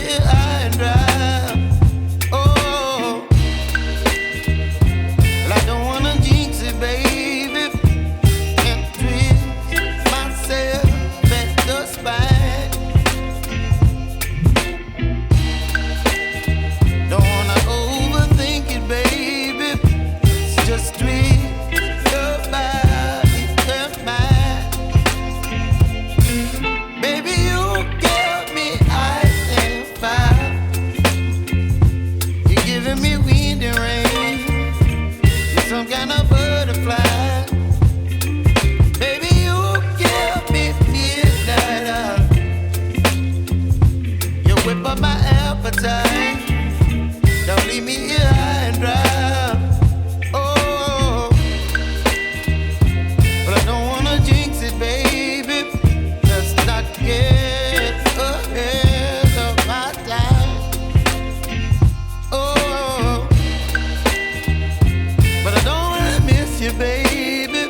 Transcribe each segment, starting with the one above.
here high and dry. Oh, well, I don't wanna jinx it, baby, and twist myself at the spine. Don't wanna overthink it, baby. It's just twist your body and mine. Baby, you give me ice and fire. You're giving me wind and rain. You're some kind of butterfly. Baby, you give me midnight. You whip up my appetite. Don't leave me here high and dry. Oh, but I don't wanna jinx it, baby. Let's not get ahead of my time. Oh, but I don't wanna miss you, baby.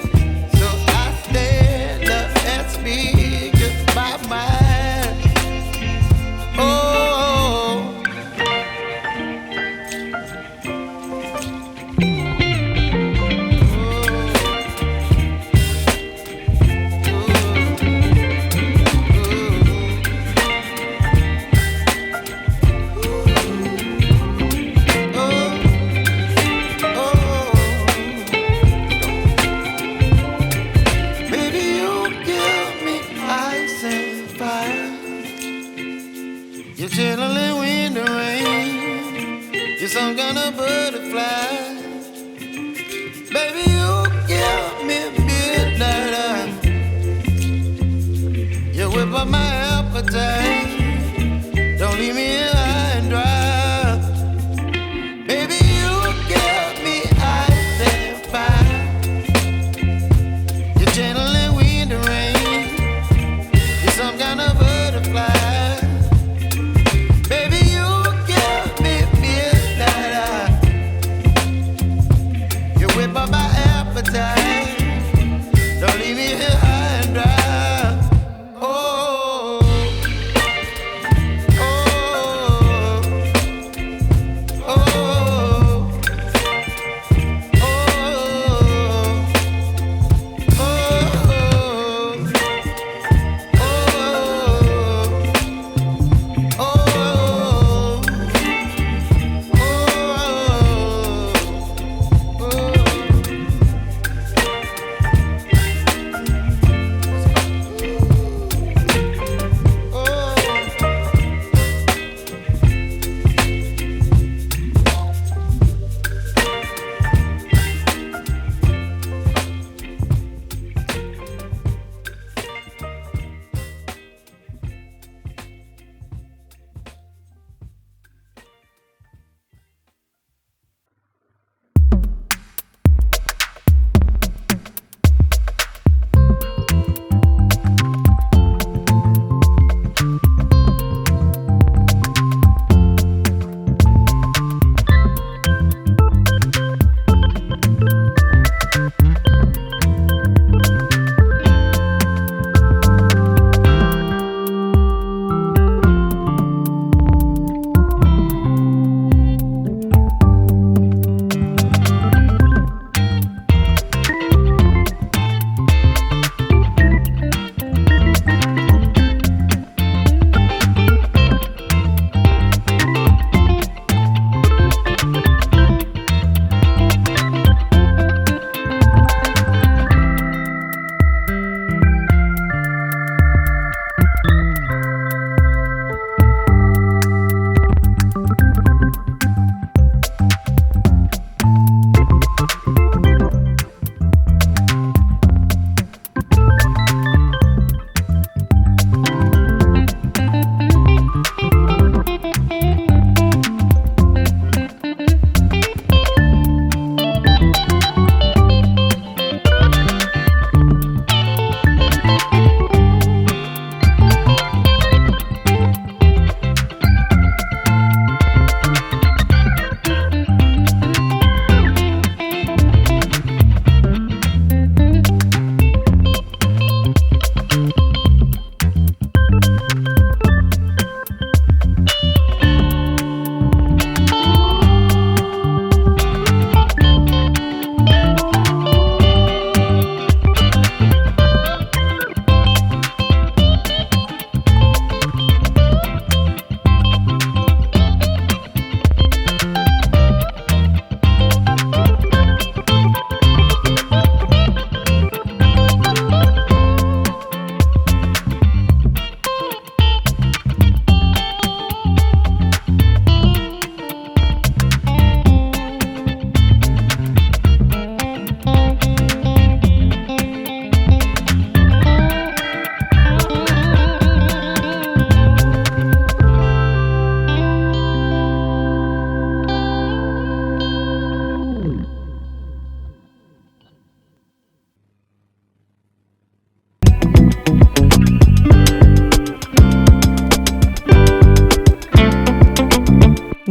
So I stand up and speak my mind. Oh. Baby, you give me ice and fire. You're chilling wind and rain. You're some kind of butterfly. Baby, you give me midnight. You whip up my appetite. Don't leave me here high and dry. Baby, you give me ice and fire. You're channeling wind and rain. You're some kind of butterfly. Baby, you give me midnight. You whip up my appetite. Don't leave me here high and dry. Oh.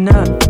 up.